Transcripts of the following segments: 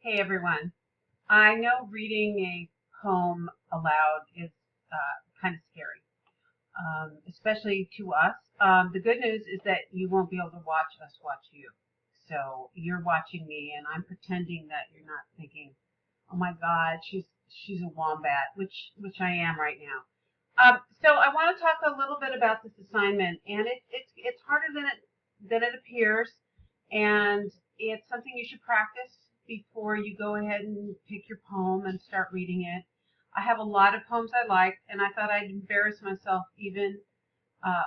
Hey everyone. I know reading a poem aloud is kind of scary, especially to us. The good news is that you won't be able to watch us watch you. So you're watching me, and I'm pretending that you're not thinking, "Oh my God, she's a wombat," which I am right now. So I want to talk a little bit about this assignment, and it's harder than it appears, and it's something you should practice before you go ahead and pick your poem and start reading it. I have a lot of poems I like, and I thought I'd embarrass myself even uh,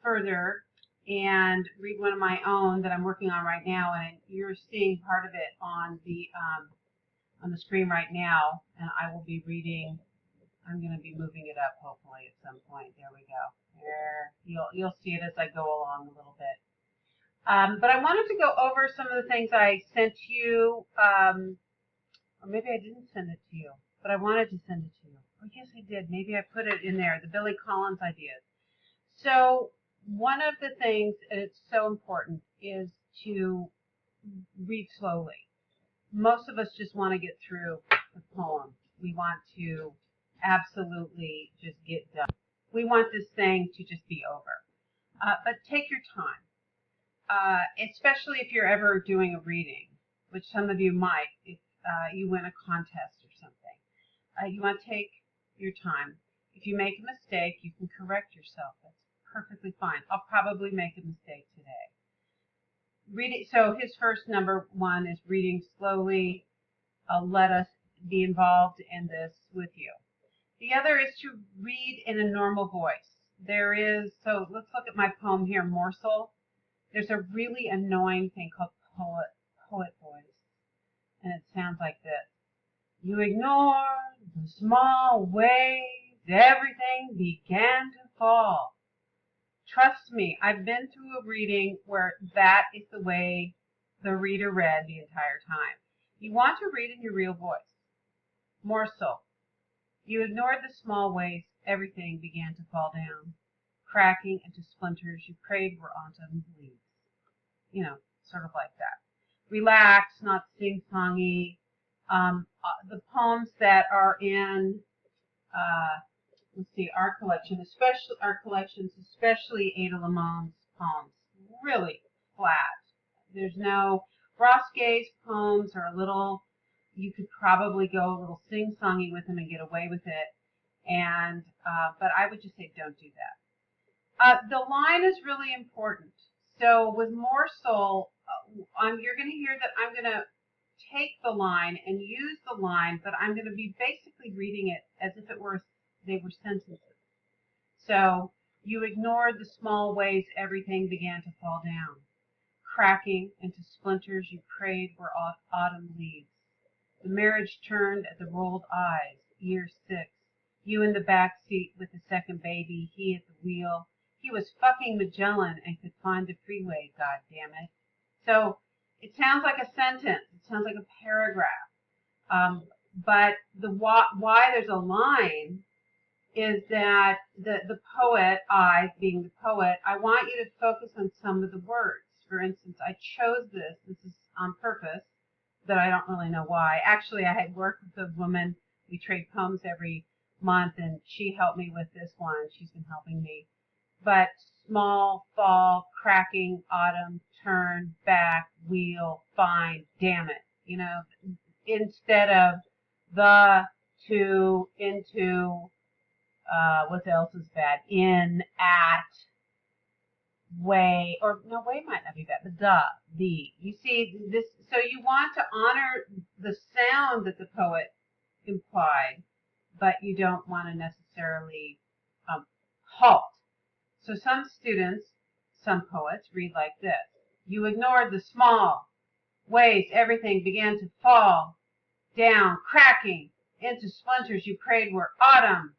further and read one of my own that I'm working on right now, and you're seeing part of it on the screen right now, and I will be reading. I'm going to be moving it up hopefully at some point. There we go. There, you'll see it as I go along a little bit. But I wanted to go over some of the things I sent you, or maybe I didn't send it to you, but I wanted to send it to you. Oh, yes, I did. Maybe I put it in there, the Billy Collins ideas. So one of the things, and it's so important, is to read slowly. Most of us just want to get through the poem. We want to absolutely just get done. We want this thing to just be over. But take your time, especially if you're ever doing a reading, which some of you might if you win a contest or something. You want to take your time. If you make a mistake, you can correct yourself. That's perfectly fine. I'll probably make a mistake today. Reading. So his first number one is reading slowly. Let us be involved in this with you. The other is to read in a normal voice. So let's look at my poem here, Morsel. There's a really annoying thing called poet voice, and it sounds like this. You ignore the small ways, everything began to fall. Trust me, I've been through a reading where that is the way the reader read the entire time. You want to read in your real voice. Morsel. You ignored the small ways, everything began to fall down, cracking into splinters you prayed were autumn leaves. Sort of like that. Relax, not sing-songy. The poems that are in, let's see, our collections, especially Ada Limon's poems, really flat. There's no, Ross Gay's poems are a little, you could probably go a little sing-songy with them and get away with it. But I would just say don't do that. The line is really important. So with Morsel, you're going to hear that I'm going to take the line and use the line, but I'm going to be basically reading it as if they were sentences. So you ignored the small ways everything began to fall down, cracking into splinters you prayed were autumn leaves. The marriage turned at the rolled eyes, year 6. You in the back seat with the second baby, he at the wheel. He was fucking Magellan and could find the freeway, god damn it. So it sounds like a sentence. It sounds like a paragraph. But why there's a line is that the poet, I being the poet, I want you to focus on some of the words. For instance, I chose this. This is on purpose, that I don't really know why. Actually, I had worked with a woman. We trade poems every month, and she helped me with this one. She's been helping me. But small, fall, cracking, autumn, turn, back, wheel, find, damn it. Instead of the, to, into, what else is bad? In, at, way, or no, way might not be bad, but the. You see this, so you want to honor the sound that the poet implied, but you don't want to necessarily halt. So some students, some poets read like this. You ignored the small ways everything began to fall down, cracking into splinters you prayed were autumn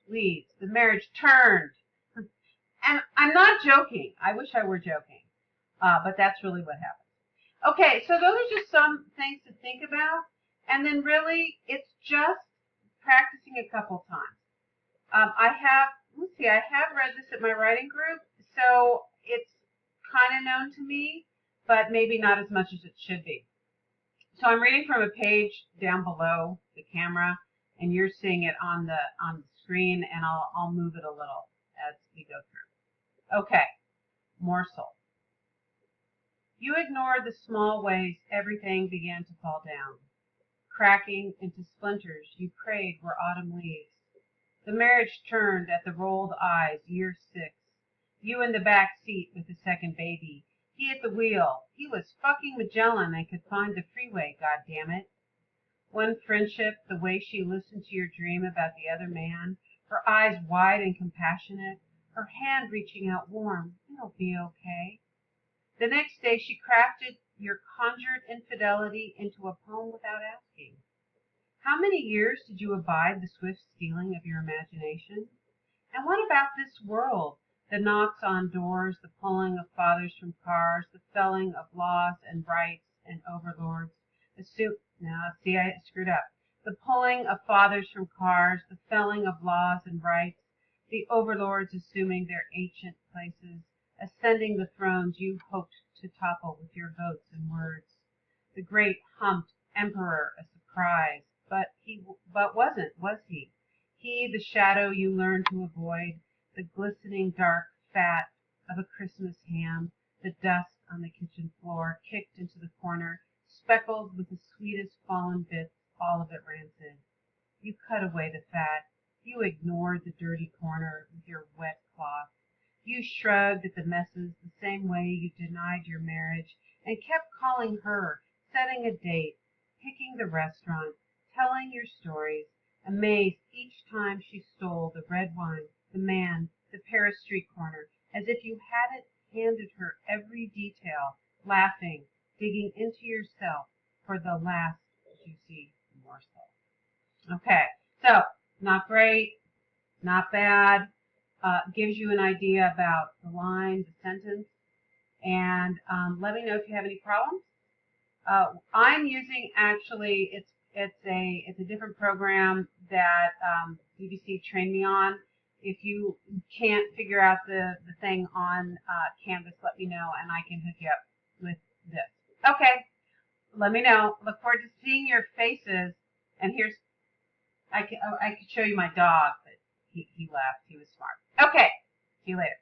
leaves. The marriage turned. And I'm not joking. I wish I were joking. But that's really what happened. Okay, so those are just some things to think about. And then really, it's just practicing a couple times. I have read this at my writing group, so it's kind of known to me, but maybe not as much as it should be. So I'm reading from a page down below the camera, and you're seeing it on the screen, and I'll move it a little as we go through. Okay, morsel. You ignored the small ways everything began to fall down, cracking into splinters you prayed were autumn leaves. The marriage turned at the rolled eyes, year 6. You in the back seat with the second baby. He at the wheel. He was fucking Magellan and could find the freeway, goddammit. One friendship, the way she listened to your dream about the other man, her eyes wide and compassionate, her hand reaching out warm. It'll be okay. The next day she crafted your conjured infidelity into a poem without asking. How many years did you abide the swift stealing of your imagination? And what about this world? The knocks on doors, the pulling of fathers from cars, the felling of laws and rights and overlords. See, I screwed up. The pulling of fathers from cars, the felling of laws and rights, the overlords assuming their ancient places, ascending the thrones you hoped to topple with your votes and words. The great humped emperor a surprise, but wasn't, was he? He the shadow you learned to avoid, the glistening dark fat of a Christmas ham, the dust on the kitchen floor, kicked into the corner, speckled with the sweetest fallen bits, all of it rancid. You cut away the fat. You ignored the dirty corner with your wet cloth. You shrugged at the messes the same way you denied your marriage and kept calling her, setting a date, picking the restaurant, telling your stories, amazed each time she stole the red wine, the man, the Paris street corner, as if you hadn't handed her every detail, laughing, digging into yourself for the last juicy morsel. Okay, so not great, not bad. Gives you an idea about the line, the sentence, and let me know if you have any problems. I'm using actually it's a different program that BBC trained me on. If you can't figure out the thing on Canvas, let me know and I can hook you up with this. Okay, let me know. Look forward to seeing your faces. And here's I could show you my dog, but he left. He was smart. Okay, see you later.